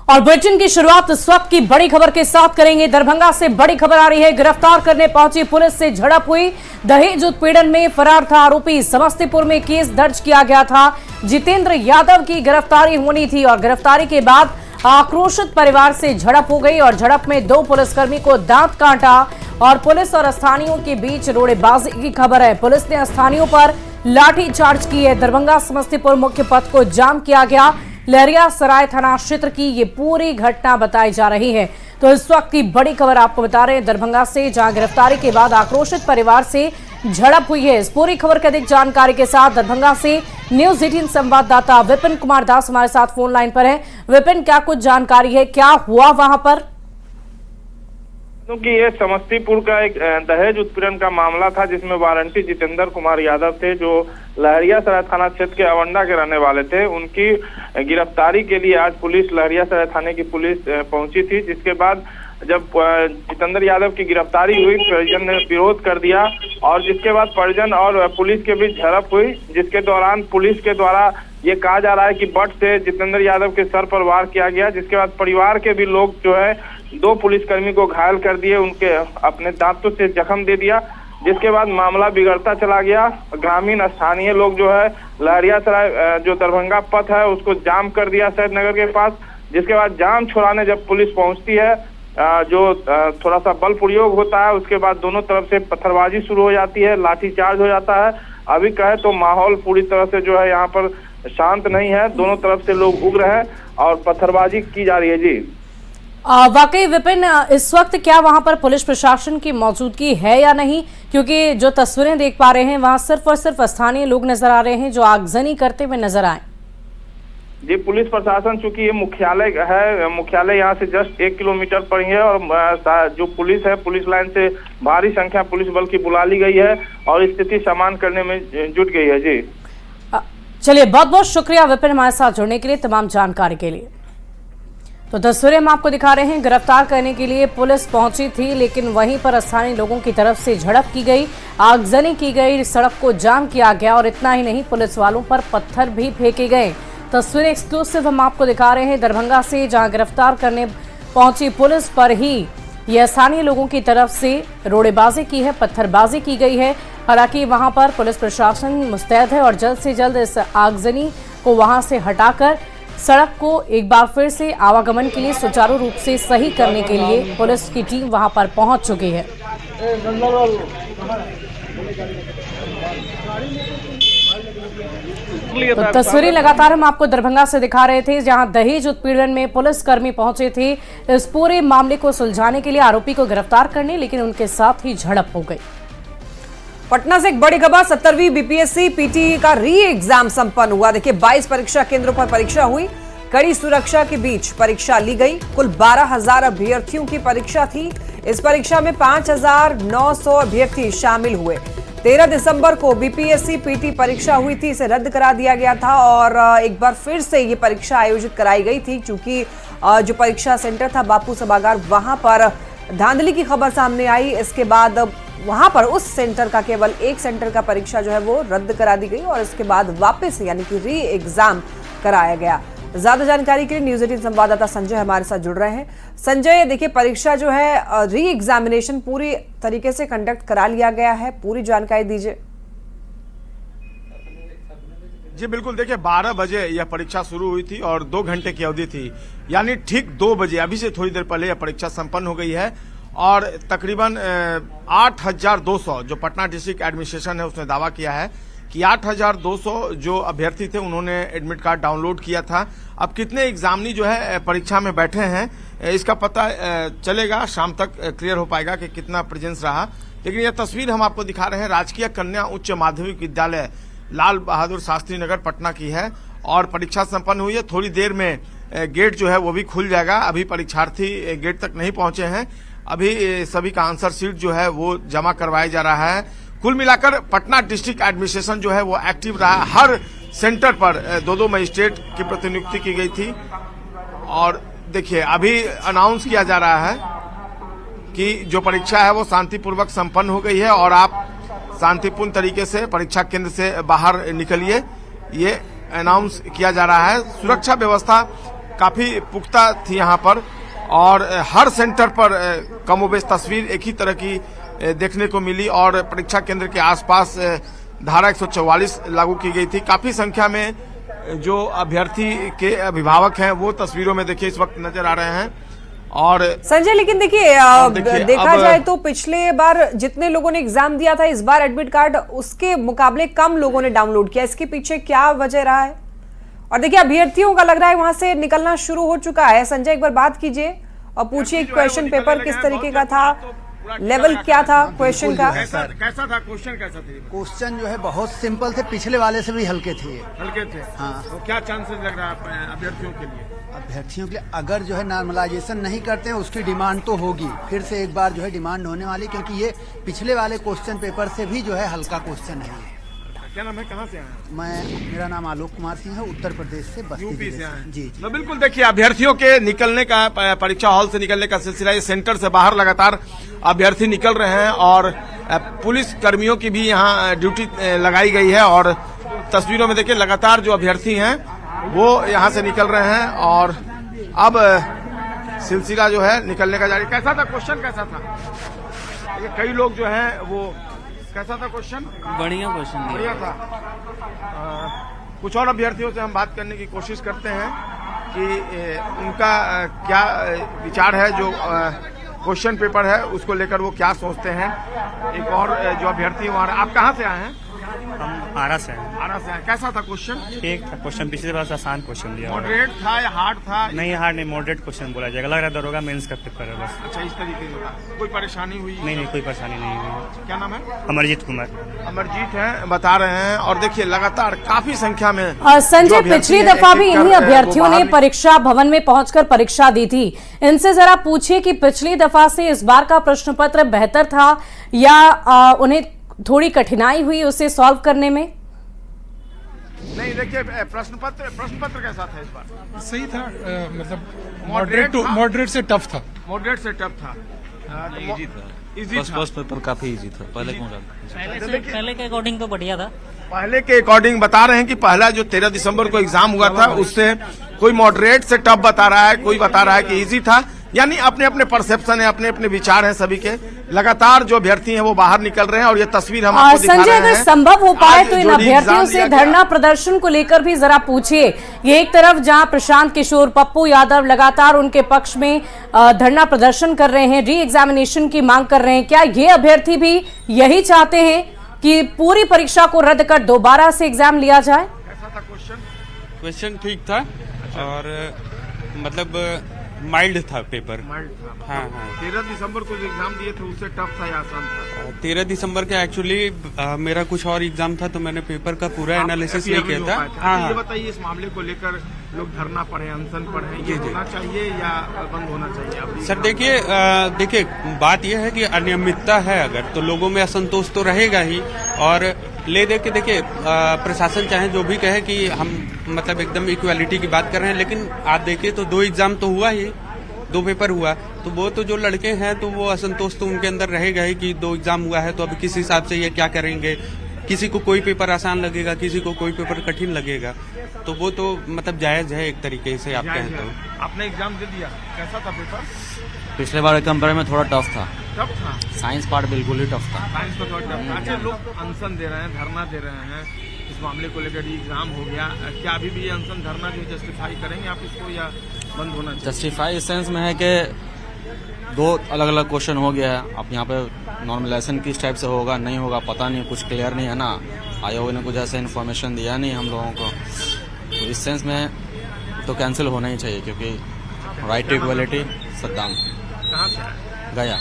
और बुलेटिन की शुरुआत इस वक्त की बड़ी खबर के साथ करेंगे। दरभंगा से बड़ी खबर आ रही है। गिरफ्तार करने पहुंची पुलिस से झड़प हुई। दहेज उत्पीड़न में फरार था आरोपी। समस्तीपुर में केस दर्ज किया गया था। जितेंद्र यादव की गिरफ्तारी होनी थी और गिरफ्तारी के बाद आक्रोशित परिवार से झड़प हो गई और झड़प में 2 पुलिसकर्मी को दांत काटा और पुलिस और स्थानीयों के बीच रोड़ेबाजी की खबर है। पुलिस ने स्थानीयों पर लाठीचार्ज की है। दरभंगा समस्तीपुर मुख्य पथ को जाम किया गया। लहरियासराय थाना क्षेत्र की ये पूरी घटना बताई जा रही है। तो इस वक्त की बड़ी खबर आपको बता रहे हैं दरभंगा से, जहां गिरफ्तारी के बाद आक्रोशित परिवार से झड़प हुई है। इस पूरी खबर की अधिक जानकारी के साथ दरभंगा से न्यूज 18 संवाददाता विपिन कुमार दास हमारे साथ फोन लाइन पर है। विपिन, क्या कुछ जानकारी है, क्या हुआ वहां पर? क्योंकि ये समस्तीपुर का एक दहेज उत्पीड़न का मामला था, जिसमें वारंटी जितेंद्र कुमार यादव थे, जो लहरियासराय थाना क्षेत्र के अवंडा के रहने वाले थे। उनकी गिरफ्तारी के लिए आज पुलिस, लहरियासराय थाने की पुलिस पहुंची थी। जिसके बाद जब जितेंद्र यादव की गिरफ्तारी हुई, परिजन ने विरोध कर दिया और जिसके बाद परिजन और पुलिस के बीच झड़प हुई, जिसके दौरान पुलिस के द्वारा ये कहा जा रहा है कि बट से जितेंद्र यादव के सर पर वार किया गया। जिसके बाद परिवार के भी लोग जो है 2 पुलिसकर्मी को घायल कर दिए, उनके अपने दांतों से जख्म दे दिया। जिसके बाद मामला बिगड़ता चला गया। ग्रामीण स्थानीय लोग जो है लहरियासराय जो दरभंगा पथ है उसको जाम कर दिया सैयद नगर के पास। जिसके बाद जाम छुड़ाने जब पुलिस पहुंचती है, जो थोड़ा सा बल प्रयोग होता है, उसके बाद दोनों तरफ से पत्थरबाजी शुरू हो जाती है, लाठीचार्ज हो जाता है। अभी कहे तो माहौल पूरी तरह से जो है यहाँ पर शांत नहीं है। दोनों तरफ से लोग उग्र हैं और पत्थरबाजी की जा रही है। जी वाकई विपिन, इस वक्त क्या वहां पर पुलिस प्रशासन की मौजूदगी है या नहीं? क्योंकि जो तस्वीरें देख पा रहे हैं वहां सिर्फ और सिर्फ स्थानीय लोग नजर आ रहे हैं जो आगजनी करते हुए नजर आए। जी, पुलिस प्रशासन, चूंकि ये मुख्यालय है, मुख्यालय यहाँ से जस्ट 1 किलोमीटर पर ही है और जो पुलिस है, पुलिस लाइन से भारी संख्या पुलिस बल की बुला ली गई है और स्थिति सामान्य करने में जुट गई है। जी चलिए, बहुत बहुत शुक्रिया विपिन हमारे साथ जुड़ने के लिए, तमाम जानकारी के लिए। तो तस्वीरें हम आपको दिखा रहे हैं। गिरफ्तार करने के लिए पुलिस पहुंची थी, लेकिन वहीं पर स्थानीय लोगों की तरफ से झड़प की गई, आगजनी की गई, सड़क को जाम किया गया और इतना ही नहीं, पुलिस वालों पर पत्थर भी फेंके गए। तस्वीरें एक्सक्लूसिव हम आपको दिखा रहे हैं दरभंगा से, जहां गिरफ्तार करने पहुंची पुलिस पर ही यह स्थानीय लोगों की तरफ से रोड़ेबाजी की है, पत्थरबाजी की गई है। हालांकि वहां पर पुलिस प्रशासन मुस्तैद है और जल्द से जल्द इस आगजनी को वहां से हटाकर सड़क को एक बार फिर से आवागमन के लिए सुचारू रूप से सही करने के लिए पुलिस की टीम वहां पर पहुंच चुकी है। तो तस्वीरें लगातार हम आपको दरभंगा से दिखा रहे थे, जहां दहेज उत्पीड़न में पुलिसकर्मी पहुंचे थे इस पूरे मामले को सुलझाने के लिए, आरोपी को गिरफ्तार करने, लेकिन उनके साथ ही झड़प हो गई। पटना से एक बड़ी खबर, 17वीं बीपीएससी पीटी का री एग्जाम संपन्न हुआ। देखिए, 22 परीक्षा केंद्रों पर परीक्षा हुई। कड़ी सुरक्षा के बीच परीक्षा ली गई। कुल 12,000 अभ्यर्थियों की परीक्षा थी। इस परीक्षा में 5,900 अभ्यर्थी शामिल हुए। 13 दिसंबर को बीपीएससी पीटी परीक्षा हुई थी, इसे रद्द करा दिया गया था और एक बार फिर से ये परीक्षा आयोजित कराई गई थी, क्योंकि जो परीक्षा सेंटर था बापू सभागार, वहां पर धांधली की खबर सामने आई। इसके बाद वहां पर उस सेंटर का, केवल एक सेंटर का परीक्षा जो है वो रद्द करा दी गई और इसके बाद वापस यानी कि री एग्जाम कराया गया। ज्यादा जानकारी के लिए न्यूज 18 संवाददाता संजय हमारे साथ जुड़ रहे हैं। संजय, देखिए, परीक्षा जो है री एग्जामिनेशन पूरी तरीके से कंडक्ट करा लिया गया है, पूरी जानकारी दीजिए। जी बिल्कुल, देखिए 12 बजे यह परीक्षा शुरू हुई थी और 2 घंटे की अवधि थी, यानी ठीक 2 बजे, अभी से थोड़ी देर पहले यह परीक्षा संपन्न हो गई है और तकरीबन 8,200 जो पटना डिस्ट्रिक्ट एडमिनिस्ट्रेशन है उसने दावा किया है कि 8,200 जो अभ्यर्थी थे उन्होंने एडमिट कार्ड डाउनलोड किया था। अब कितने एग्जामिनी जो है परीक्षा में बैठे हैं इसका पता चलेगा, शाम तक क्लियर हो पाएगा कि कितना प्रेजेंस रहा। लेकिन यह तस्वीर हम आपको दिखा रहे हैं राजकीय कन्या उच्च माध्यमिक विद्यालय लाल बहादुर शास्त्री नगर पटना की है और परीक्षा संपन्न हुई है। थोड़ी देर में गेट जो है वो भी खुल जाएगा। अभी परीक्षार्थी गेट तक नहीं पहुंचे हैं। अभी सभी का आंसर शीट जो है वो जमा करवाया जा रहा है। कुल मिलाकर पटना डिस्ट्रिक्ट एडमिनिस्ट्रेशन जो है वो एक्टिव रहा। हर सेंटर पर 2-2 मजिस्ट्रेट की प्रतिनियुक्ति की गई थी और देखिए अभी अनाउंस किया जा रहा है कि जो परीक्षा है वो शांतिपूर्वक संपन्न हो गई है और आप शांतिपूर्ण तरीके से परीक्षा केंद्र से बाहर निकलिए, ये अनाउंस किया जा रहा है। सुरक्षा व्यवस्था काफी पुख्ता थी यहाँ पर और हर सेंटर पर कमोबेश तस्वीर एक ही तरह की देखने को मिली और परीक्षा केंद्र के आसपास धारा 144 लागू की गई थी। काफी संख्या में जो अभ्यर्थी के अभिभावक हैं वो तस्वीरों में देखिए इस वक्त नजर आ रहे हैं। और संजय, लेकिन देखिए देखा जाए तो पिछले बार जितने लोगों ने एग्जाम दिया था, इस बार एडमिट कार्ड उसके मुकाबले कम लोगों ने डाउनलोड किया। इसके पीछे क्या वजह रहा है? और देखिए अभ्यर्थियों का लग रहा है वहां से निकलना शुरू हो चुका है। संजय, एक बार बात कीजिए और पूछिए क्वेश्चन पेपर किस तरीके का था, लेवल क्या था क्वेश्चन का? कैसा था क्वेश्चन? कैसा था क्वेश्चन? जो है बहुत सिंपल थे, पिछले वाले से भी हल्के थे। हल्के थे? हाँ। तो क्या चांसेस लग रहा है अभ्यर्थियों के लिए? अभ्यर्थियों के लिए अगर जो है नॉर्मलाइजेशन नहीं करते हैं उसकी डिमांड तो होगी, फिर से एक बार जो है डिमांड होने वाली, क्योंकि ये पिछले वाले क्वेश्चन पेपर से भी जो है हल्का क्वेश्चन है। क्या नाम है, कहाँ से आए? मेरा नाम आलोक कुमार सिंह है, उत्तर प्रदेश से, यूपी से आए। जी। तो बिल्कुल देखिए अभ्यर्थियों के निकलने का, परीक्षा हॉल से निकलने का सिलसिला, इस सेंटर से बाहर लगातार अभ्यर्थी निकल रहे हैं और पुलिस कर्मियों की भी यहाँ ड्यूटी लगाई गई है और तस्वीरों में देखिए लगातार जो अभ्यर्थी हैं वो यहाँ से निकल रहे हैं और अब सिलसिला जो है निकलने का जारी। कैसा था क्वेश्चन? कैसा था? ये कई लोग जो हैं वो, कैसा था क्वेश्चन? बढ़िया क्वेश्चन दिया। बढ़िया था। कुछ और अभ्यर्थियों से हम बात करने की कोशिश करते हैं कि उनका क्या विचार है, जो क्वेश्चन पेपर है उसको लेकर वो क्या सोचते हैं। एक और जो अभ्यर्थी वहाँ, आप कहाँ से आए हैं? हम आरा से हैं। आरा से आए। कैसा था क्वेश्चन? ठीक था क्वेश्चन, पिछले बार से आसान क्वेश्चन दिया। मॉडरेट था या हार्ड था? नहीं, हार्ड नहीं, मॉडरेट क्वेश्चन बोला जाएगा। लग रहा है दरोगा मेंस का पेपर है बस। अच्छा, इस तरीके से था। कोई परेशानी हुई? नहीं, कोई परेशानी नहीं हुई। क्या नाम है? अमरजीत कुमार। अमरजीत हैं, बता रहे हैं। और देखिए लगातार काफी संख्या में संजय, पिछली दफा भी इन्हीं अभ्यर्थियों ने परीक्षा भवन में पहुंचकर परीक्षा दी थी। इनसे जरा पूछिए कि पिछली दफा से इस बार का प्रश्न पत्र बेहतर था या उन्हें थोड़ी कठिनाई हुई उसे सॉल्व करने में? नहीं, देखिए प्रश्न पत्र कैसा था इस बार? सही था, मतलब मॉडरेट से टफ था। मॉडरेट से टफ था। इजी था। इजी था। फर्स्ट पेपर काफी इजी था। पहले के अकॉर्डिंग तो बढ़िया था। पहले के अकॉर्डिंग बता रहे हैं कि पहला जो 13 दिसंबर को एग्जाम हुआ था उससे कोई मॉडरेट से टफ बता रहा है, कोई बता रहा है कि इजी था। यानी अपने अपने परसेप्शन है, अपने अपने विचार हैं सभी के। लगातार जो अभ्यर्थी हैं वो बाहर निकल रहे हैं और ये तस्वीर हम आपको दिखा रहे हैं। संजय, अगर संभव हो पाए तो इन अभ्यर्थियों से धरना प्रदर्शन को लेकर भी जरा पूछिए। ये एक तरफ जहां प्रशांत किशोर, पप्पू यादव लगातार उनके पक्ष में धरना प्रदर्शन कर रहे हैं, री एग्जामिनेशन की मांग कर रहे हैं, क्या ये अभ्यर्थी भी यही चाहते हैं कि पूरी परीक्षा को रद्द कर दोबारा से एग्जाम लिया जाए? कैसा था क्वेश्चन? क्वेश्चन ठीक था और मतलब माइल्ड था पेपर। हाँ। 13 दिसंबर को जो एग्जाम दिए थे उससे टफ था या आसान था? 13 दिसंबर के एक्चुअली मेरा कुछ और एग्जाम था तो मैंने पेपर का पूरा एनालिसिस नहीं किया था। हाँ। ये बताइए, इस मामले को लेकर लोग धरना पर हैं, अनशन पर हैं, ये होना चाहिए या बंद होना चाहिए? सर देखिए बात यह है कि अनियमितता है अगर, तो लोगों में असंतोष तो रहेगा ही। और ले दे के देखिए प्रशासन चाहे जो भी कहे कि हम मतलब एकदम इक्वालिटी की बात कर रहे हैं, लेकिन आप देखिए तो 2 एग्जाम तो हुआ ही, 2 पेपर हुआ, तो वो तो जो लड़के हैं तो वो असंतोष तो उनके अंदर रहेगा ही कि 2 एग्जाम हुआ है तो अभी किस हिसाब से ये क्या करेंगे। किसी को कोई पेपर आसान लगेगा, किसी को कोई पेपर कठिन लगेगा, तो वो तो मतलब जायज है एक तरीके से आप कहें तो। आपने एग्जाम दे दिया, कैसा था पेपर? पिछले बार के कंपेयर में थोड़ा टफ था। टफ था? साइंस पार्ट बिल्कुल ही टफ था। साइंस तो थोड़ा टफ था। अच्छा, लोग अनशन दे रहे हैं, धरना दे रहे हैं, इस मामले को लेकर एग्जाम हो गया, क्या अभी भी ये अनशन धरना जो जस्टिफाई करेंगे आप इसको या बंद होना चाहिए? जस्टिफाई इस सेंस में है कि 2 अलग अलग क्वेश्चन हो गया है। अब यहाँ पे नॉर्मलाइजेशन किस टाइप से होगा नहीं होगा पता नहीं, कुछ क्लियर नहीं है ना। आयोग ने कुछ ऐसा इन्फॉर्मेशन दिया नहीं हम लोगों को, तो इस सेंस में तो कैंसिल होना ही चाहिए, क्योंकि राइट टू इक्वलिटी सद्दाम। कहाँ से आए? गया।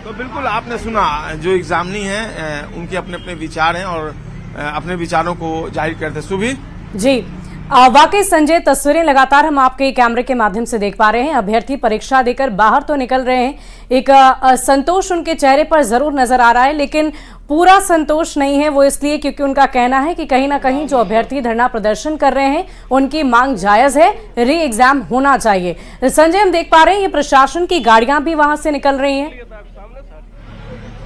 तो बिल्कुल आपने सुना, जो एग्जामिनी हैं उनके अपने अपने विचार हैं और अपने विचारों को जाहिर करते। सुभी जी, वाकई संजय, तस्वीरें लगातार हम आपके कैमरे के माध्यम से देख पा रहे हैं। अभ्यर्थी परीक्षा देकर बाहर तो निकल रहे हैं, एक संतोष उनके चेहरे पर जरूर नजर आ रहा है, लेकिन पूरा संतोष नहीं है। वो इसलिए क्योंकि उनका कहना है कि कहीं ना कहीं जो अभ्यर्थी धरना प्रदर्शन कर रहे हैं उनकी मांग जायज है, री एग्जाम होना चाहिए। संजय, हम देख पा रहे हैं ये प्रशासन की गाड़ियां भी वहां से निकल रही हैं।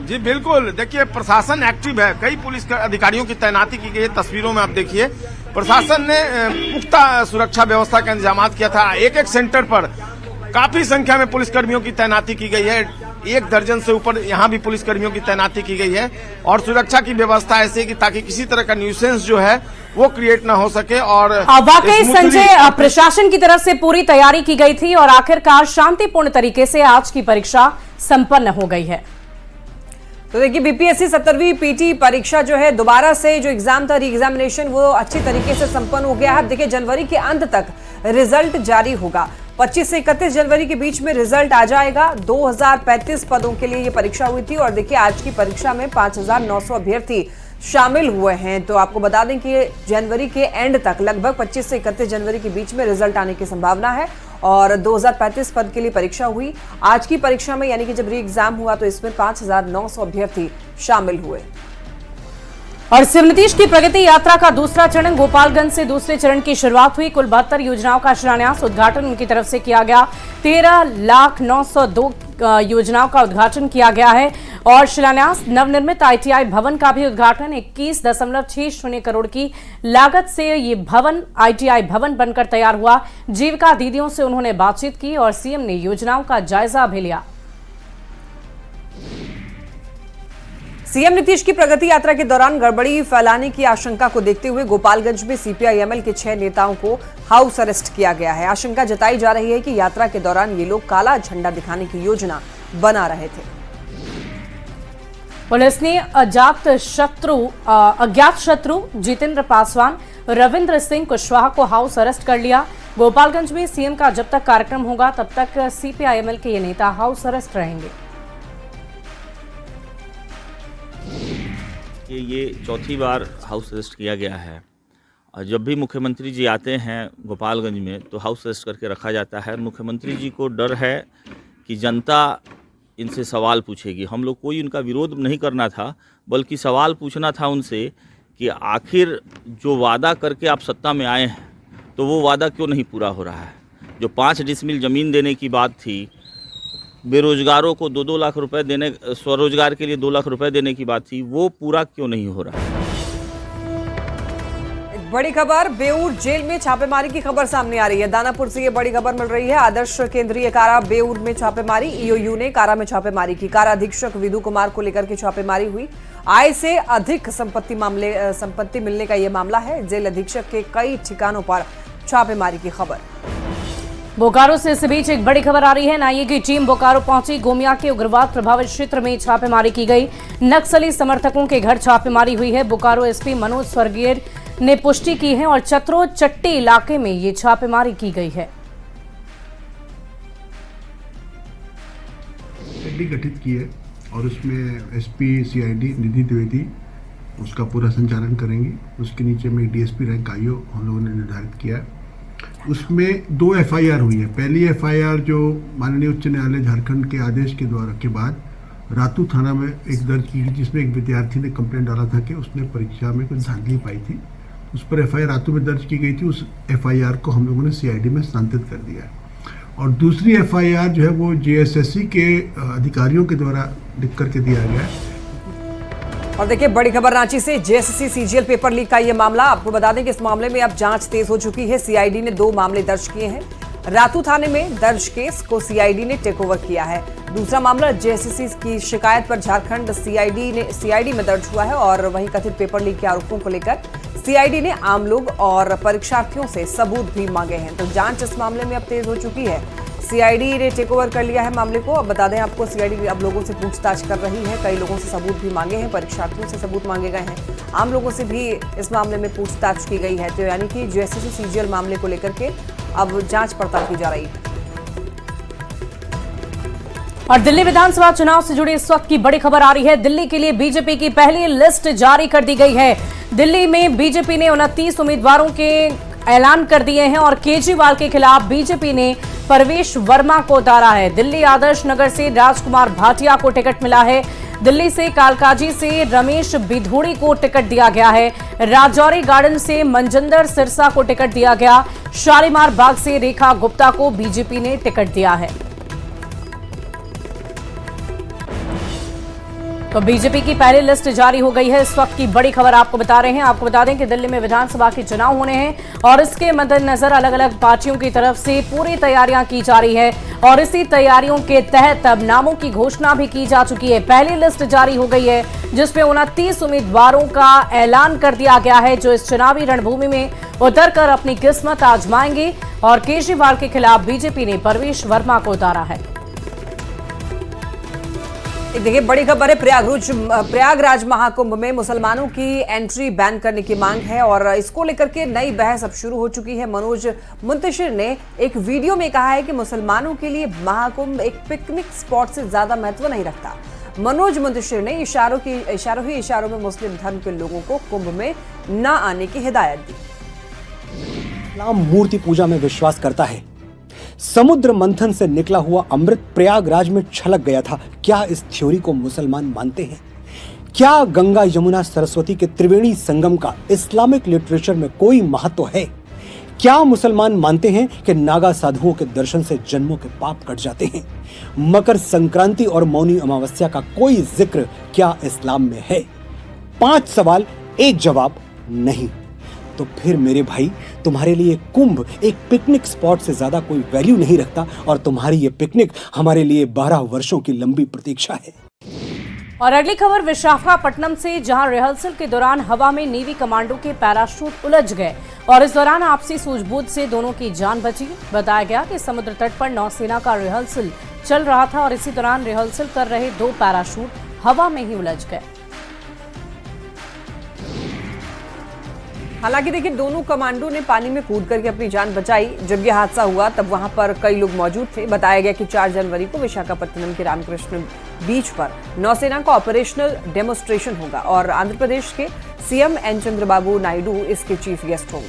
जी बिल्कुल, देखिए प्रशासन एक्टिव है, कई पुलिस अधिकारियों की तैनाती की गई है। तस्वीरों में आप देखिए प्रशासन ने पुख्ता सुरक्षा व्यवस्था का इंतजाम किया था। एक एक सेंटर पर काफी संख्या में पुलिसकर्मियों की तैनाती की गई है। 1 दर्जन से ऊपर यहाँ भी पुलिसकर्मियों की तैनाती की गई है और सुरक्षा की व्यवस्था ऐसे कि ताकि किसी तरह का न्यूसेंस जो है वो क्रिएट ना हो सके। और वाकई संजय, प्रशासन की तरफ से पूरी तैयारी की गई थी और आखिरकार शांतिपूर्ण तरीके से आज की परीक्षा संपन्न हो गई है। तो देखिए बीपीएससी 17वीं पीटी परीक्षा जो है दोबारा से जो एग्जाम था, री एग्जामिनेशन, वो अच्छी तरीके से संपन्न हो गया है। अब देखिए जनवरी के अंत तक रिजल्ट जारी होगा। 25 से 31 जनवरी के बीच में रिजल्ट आ जाएगा। 2035 पदों के लिए ये परीक्षा हुई थी और देखिए आज की परीक्षा में 5900 अभ्यर्थी शामिल हुए हैं। तो आपको बता दें कि जनवरी के एंड तक लगभग 25 से 31 जनवरी के बीच में रिजल्ट आने की संभावना है और 2035 पद के लिए परीक्षा हुई। आज की परीक्षा में यानी कि जब री एग्जाम हुआ तो इसमें 5900 अभ्यर्थी शामिल हुए। और सीएम नीतीश की प्रगति यात्रा का दूसरा चरण गोपालगंज से दूसरे चरण की शुरुआत हुई। कुल 72 योजनाओं का शिलान्यास उद्घाटन उनकी तरफ से किया गया। 13,902 योजनाओं का उद्घाटन किया गया है और शिलान्यास नवनिर्मित आईटीआई भवन का भी उद्घाटन 21.60 करोड़ की लागत से ये भवन आईटीआई भवन बनकर तैयार हुआ। जीविका दीदियों से उन्होंने बातचीत की और सीएम ने योजनाओं का जायजा भी लिया। सीएम नीतीश की प्रगति यात्रा के दौरान गड़बड़ी फैलाने की आशंका को देखते हुए गोपालगंज में सीपीआई-एमएल के 6 नेताओं को हाउस अरेस्ट किया गया है। आशंका जताई जा रही है कि यात्रा के दौरान ये लोग काला झंडा दिखाने की योजना बना रहे थे। पुलिस ने अज्ञात शत्रु जितेंद्र पासवान, रविंद्र सिंह कुशवाहा को हाउस अरेस्ट कर लिया। गोपालगंज में सीएम का जब तक कार्यक्रम होगा तब तक सीपीआई-एमएल के ये नेता हाउस अरेस्ट रहेंगे। ये चौथी बार हाउस अरेस्ट किया गया है और जब भी मुख्यमंत्री जी आते हैं गोपालगंज में तो हाउस अरेस्ट करके रखा जाता है। मुख्यमंत्री जी को डर है कि जनता इनसे सवाल पूछेगी। हम लोग कोई उनका विरोध नहीं करना था, बल्कि सवाल पूछना था उनसे कि आखिर जो वादा करके आप सत्ता में आए हैं तो वो वादा क्यों नहीं पूरा हो रहा है। जो 5 डिसमिल ज़मीन देने की बात थी, बेरोजगारों को 2-2 लाख रुपए देने, स्वरोजगार के लिए 2 लाख रुपए देने की बात थी, वो पूरा क्यों नहीं हो रहा है। एक बड़ी खबर, बेऊर जेल में छापेमारी की खबर सामने आ रही है। दानापुर से ये बड़ी खबर मिल रही है। आदर्श केंद्रीय कारा बेऊर में छापेमारी, ईओयू ने कारा में छापेमारी की। कारा अधीक्षक विदु कुमार को लेकर के छापेमारी हुई। आय से अधिक संपत्ति मिलने का ये मामला है। जेल अधीक्षक के कई ठिकानों पर छापेमारी की खबर। बोकारो से इस बीच एक बड़ी खबर आ रही है। एनआईए की टीम बोकारो पहुंची। गोमिया के उग्रवाद प्रभावित क्षेत्र में छापेमारी की गई। नक्सली समर्थकों के घर छापेमारी हुई है। बोकारो एसपी मनोज स्वर्गीय ने पुष्टि की है और चतरो चट्टी इलाके में ये छापेमारी की गई है। गठित की है और उसमें एसपी सीआईडी निधि द्विवेदी उसका पूरा संचालन करेंगे। उसके नीचे में डीएसपी रैंक आईओ हम लोगों ने निर्धारित किया है। उसमें 2 एफआईआर हुई है। पहली एफआईआर जो माननीय उच्च न्यायालय झारखंड के आदेश के बाद रातू थाना में एक दर्ज की गई, जिसमें एक विद्यार्थी ने कंप्लेंट डाला था कि उसने परीक्षा में कुछ धांधली पाई थी। उस पर एफआईआर रातू में दर्ज की गई थी। उस एफआईआर को हम लोगों ने सीआईडी में स्थानांतरित कर दिया है। और दूसरी एफआईआर जो है वो जेएसएससी के अधिकारियों के द्वारा लिख करके दिया गया है। और देखिए बड़ी खबर रांची से, जेएसएससी सीजीएल पेपर लीक का ये मामला। आपको बता दें कि इस मामले में अब जांच तेज हो चुकी है। सीआईडी ने 2 मामले दर्ज किए हैं। रातू थाने में दर्ज केस को सीआईडी ने टेक ओवर किया है। दूसरा मामला जेएसएससी की शिकायत पर झारखंड सीआईडी में दर्ज हुआ है और वहीं कथित पेपर लीक के आरोपों को लेकर सीआईडी ने आम लोग और परीक्षार्थियों से सबूत भी मांगे हैं। तो जांच इस मामले में अब तेज हो चुकी है। सीआईडी ने टेक ओवर कर लिया है मामले को। अब बता दें आपको, सीआईडी अब लोगों से पूछताछ कर रही है। कई लोगों से सबूत भी मांगे हैं, परीक्षार्थियों से सबूत मांगे गए हैं, आम लोगों से भी इस मामले में पूछताछ की गई है। तो यानी कि जेएसएससी सीजीएल मामले को लेकर के अब जांच पड़ताल की जा रही है। और दिल्ली विधानसभा चुनाव से जुड़ी इस वक्त की बड़ी खबर आ रही है। दिल्ली के लिए बीजेपी की पहली लिस्ट जारी कर दी गई है। दिल्ली में बीजेपी ने 29 उम्मीदवारों के ऐलान कर दिए हैं और केजरीवाल के खिलाफ बीजेपी ने परवेश वर्मा को उतारा है। दिल्ली आदर्श नगर से राजकुमार भाटिया को टिकट मिला है। दिल्ली से कालकाजी से रमेश बिधूड़ी को टिकट दिया गया है। राजौरी गार्डन से मनजिंदर सिरसा को टिकट दिया गया। शालीमार बाग से रेखा गुप्ता को बीजेपी ने टिकट दिया है। तो बीजेपी की पहली लिस्ट जारी हो गई है। इस वक्त की बड़ी खबर आपको बता रहे हैं। आपको बता दें कि दिल्ली में विधानसभा के चुनाव होने हैं और इसके मद्देनजर अलग अलग पार्टियों की तरफ से पूरी तैयारियां की जा रही है और इसी तैयारियों के तहत अब नामों की घोषणा भी की जा चुकी है। पहली लिस्ट जारी हो गई है जिसमें 29 उम्मीदवारों का ऐलान कर दिया गया है जो इस चुनावी रणभूमि में उतरकर अपनी किस्मत आजमाएंगे और केजरीवाल के खिलाफ बीजेपी ने परवेश वर्मा को उतारा है। देखिए बड़ी खबर है, प्रयागराज महाकुंभ में मुसलमानों की एंट्री बैन करने की मांग है और इसको लेकर के नई बहस अब शुरू हो चुकी है। मनोज मुंतशिर ने एक वीडियो में कहा है कि मुसलमानों के लिए महाकुंभ एक पिकनिक स्पॉट से ज्यादा महत्व नहीं रखता। मनोज मुंतशिर ने इशारों में मुस्लिम धर्म के लोगों को कुंभ में न आने की हिदायत दी। इस्लाम मूर्ति पूजा में विश्वास करता है। समुद्र मंथन से निकला हुआ अमृत प्रयागराज में छलक गया था। क्या इस थ्योरी को मुसलमान मानते हैं? क्या गंगा यमुना सरस्वती के त्रिवेणी संगम का इस्लामिक लिटरेचर में कोई महत्व है? क्या मुसलमान मानते हैं कि नागा साधुओं के दर्शन से जन्मों के पाप कट जाते हैं? मकर संक्रांति और मौनी अमावस्या का कोई जिक्र क्या इस्लाम में है? 5 सवाल, एक जवाब नहीं। तो फिर मेरे भाई, तुम्हारे लिए कुंभ एक पिकनिक स्पॉट से ज्यादा कोई वैल्यू नहीं रखता और तुम्हारी ये पिकनिक हमारे लिए 12 वर्षों की लंबी प्रतीक्षा है। और अगली खबर विशाखापट्टनम से, जहां रिहर्सल के दौरान हवा में नेवी कमांडो के पैराशूट उलझ गए और इस दौरान आपसी सूझबूझ से दोनों की जान बची। बताया गया कि समुद्र तट पर नौसेना का रिहर्सल चल रहा था और इसी दौरान रिहर्सल कर रहे 2 पैराशूट हवा में ही उलझ गए। हालांकि देखिए दोनों कमांडो ने पानी में कूद करके अपनी जान बचाई। जब यह हादसा हुआ तब वहां पर कई लोग मौजूद थे। बताया गया कि 4 जनवरी को विशाखापट्टनम के रामकृष्ण बीच पर नौसेना का ऑपरेशनल डेमोन्स्ट्रेशन होगा और आंध्र प्रदेश के सीएम एन चंद्रबाबू नायडू इसके चीफ गेस्ट होंगे।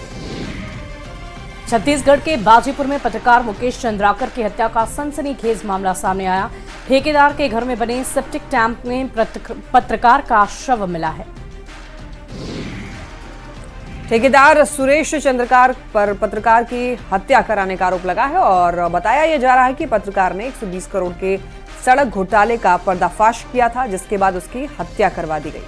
छत्तीसगढ़ के बाजीपुर में पत्रकार मुकेश चंद्राकर की हत्या का सनसनीखेज मामला सामने आया। ठेकेदार के घर में बने सेप्टिक टैंक में पत्रकार का शव मिला है। ठेकेदार सुरेश चंद्रकार पर पत्रकार की हत्या कराने का आरोप लगा है और बताया यह जा रहा है कि पत्रकार ने 120 करोड़ के सड़क घोटाले का पर्दाफाश किया था, जिसके बाद उसकी हत्या करवा दी गई।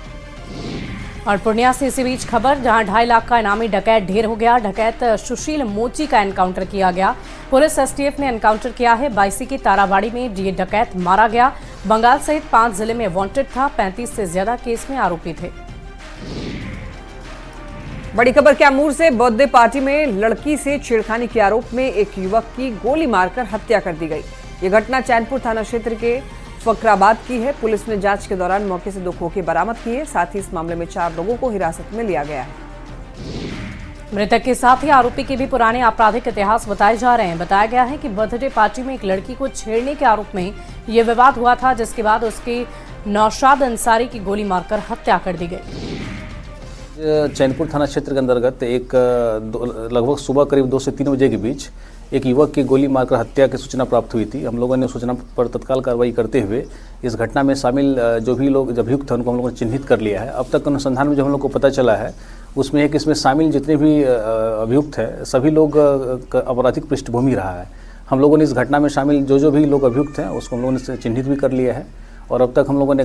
और पूर्णिया से इसी बीच खबर, जहां 2.5 लाख का इनामी डकैत ढेर हो गया। डकैत सुशील मोची का एनकाउंटर किया गया। पुलिस एसटीएफ ने एनकाउंटर किया है। बाइसी की ताराबाड़ी में ये डकैत मारा गया। बंगाल सहित 5 जिले में वांटेड था। 35 से ज्यादा केस में आरोपी थे। बड़ी खबर कैमूर से, बर्थडे पार्टी में लड़की से छेड़खानी के आरोप में एक युवक की गोली मारकर हत्या कर दी गई। ये घटना चैनपुर थाना क्षेत्र के फकराबाद की है। पुलिस ने जांच के दौरान मौके से 2 खोखे बरामद किए। साथ ही इस मामले में 4 लोगों को हिरासत में लिया गया है। मृतक के साथ ही आरोपी के भी पुराने आपराधिक इतिहास बताए जा रहे हैं। बताया गया है कि बर्थडे पार्टी में एक लड़की को छेड़ने के आरोप में यह विवाद हुआ था, जिसके बाद उसकी नौशाद अंसारी की गोली मारकर हत्या कर दी गई। चैनपुर थाना क्षेत्र के अंतर्गत एक लगभग सुबह करीब 2 से 3 बजे के बीच एक युवक की गोली मारकर हत्या की सूचना प्राप्त हुई थी। हम लोगों ने सूचना पर तत्काल कार्रवाई करते हुए इस घटना में शामिल जो भी लोग अभियुक्त हैं उनको हम लोगों ने चिन्हित कर लिया है। अब तक अनुसंधान में जो हम लोग को पता चला है उसमें एक इसमें शामिल जितने भी अभियुक्त हैं सभी लोग आपराधिक पृष्ठभूमि रहा है। हम लोगों ने इस घटना में शामिल जो भी लोग अभियुक्त हैं उसको हम लोगों ने चिन्हित भी कर लिया है और अब तक हम लोगों ने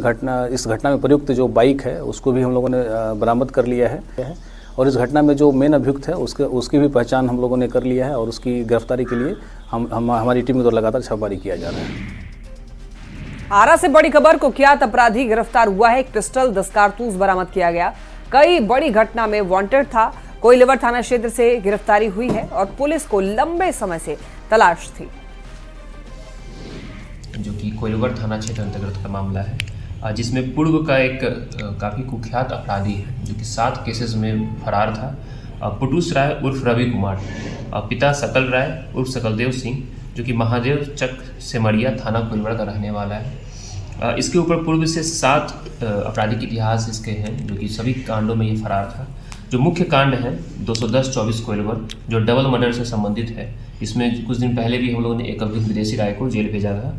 इस घटना में प्रयुक्त जो बाइक है उसको भी हम लोगों ने बरामद कर लिया है और इस घटना में जो मेन अभियुक्त है उसकी भी पहचान हम लोगों ने कर लिया है और उसकी गिरफ्तारी के लिए हमारी टीम के द्वारा लगातार छापेमारी किया जा रहा है। आरा से बड़ी खबर, कुख्यात अपराधी गिरफ्तार हुआ है। एक पिस्टल, 10 कारतूस बरामद किया गया। कई बड़ी घटना में वांटेड था। कोइलवर थाना क्षेत्र से गिरफ्तारी हुई है और पुलिस को लंबे समय से तलाश थी। जो कि कोइलवर थाना क्षेत्र अंतर्गत का मामला है, जिसमें पूर्व का एक काफ़ी कुख्यात अपराधी है जो कि 7 केसेस में फरार था। पुटूस राय उर्फ रवि कुमार, पिता सकल राय उर्फ सकलदेव सिंह, जो कि महादेव चक सेमरिया थाना कोइलवर का रहने वाला है। इसके ऊपर पूर्व से 7 आपराधिक इतिहास इसके हैं, जो कि सभी कांडों में ये फरार था। जो मुख्य कांड है 210-24 कोइलवर, जो डबल मर्डर से संबंधित है, इसमें कुछ दिन पहले भी हम लोगों ने एक अभियुक्त विदेशी राय को जेल भेजा था।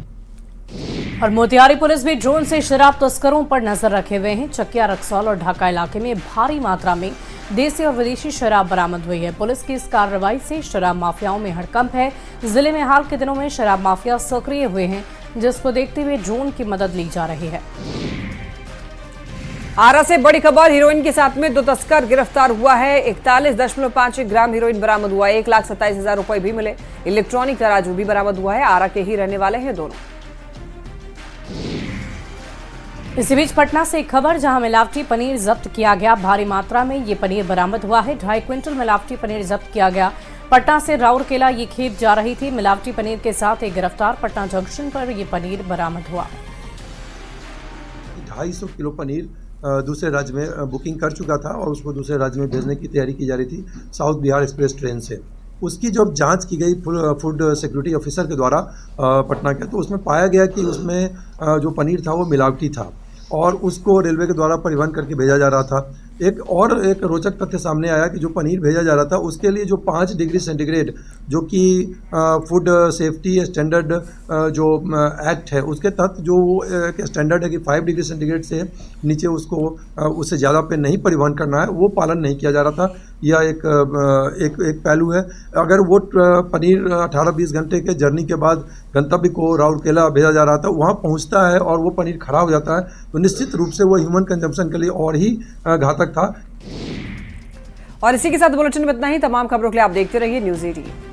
और मोतिहारी पुलिस भी ड्रोन से शराब तस्करों पर नजर रखे हुए हैं। चकिया, रक्सौल और ढाका इलाके में भारी मात्रा में देसी और विदेशी शराब बरामद हुई है। पुलिस की इस कार्रवाई से शराब माफियाओं में हड़कंप है। जिले में हाल के दिनों में शराब माफिया सक्रिय हुए हैं, जिसको देखते हुए ड्रोन की मदद ली जा रही है। आरा से बड़ी खबर, हीरोइन के साथ में 2 तस्कर गिरफ्तार हुआ है। 41.5 ग्राम हीरोइन बरामद हुआ है। 1,27,000 रुपए भी मिले। इलेक्ट्रॉनिक तराजू भी बरामद हुआ है। आरा के ही रहने वाले हैं दोनों। इसी बीच पटना से एक खबर, जहां मिलावटी पनीर जब्त किया गया। भारी मात्रा में ये पनीर बरामद हुआ है। 2.5 क्विंटल मिलावटी पनीर जब्त किया गया। पटना से राउरकेला ये खेप जा रही थी। मिलावटी पनीर के साथ एक गिरफ्तार। पटना जंक्शन पर ये पनीर बरामद हुआ। 250 किलो पनीर दूसरे राज्य में बुकिंग कर चुका था और उसको दूसरे राज्य में भेजने की तैयारी की जा रही थी साउथ बिहार एक्सप्रेस ट्रेन से। उसकी जब जांच की गई फूड सिक्योरिटी ऑफिसर के द्वारा पटना के, तो उसमें पाया गया कि उसमें जो पनीर था वो मिलावटी था और उसको रेलवे के द्वारा परिवहन करके भेजा जा रहा था। एक रोचक तथ्य सामने आया कि जो पनीर भेजा जा रहा था उसके लिए जो 5 डिग्री सेंटीग्रेड, जो कि फूड सेफ्टी स्टैंडर्ड जो एक्ट है उसके तहत जो एक स्टैंडर्ड है कि 5 डिग्री सेंटीग्रेड से नीचे उसको उससे ज़्यादा पे नहीं परिवहन करना है, वो पालन नहीं किया जा रहा था। यह एक पहलू है। अगर वो पनीर 18-20 घंटे के जर्नी के बाद गंतव्य को राउरकेला भेजा जा रहा था, वहाँ पहुँचता है और वो पनीर खराब हो जाता है, तो निश्चित रूप से वो ह्यूमन कंजम्पशन के लिए और ही घातक था। और इसी के साथ बुलेटिन में इतना ही। तमाम खबरों के लिए आप देखते रहिए न्यूज़ 18।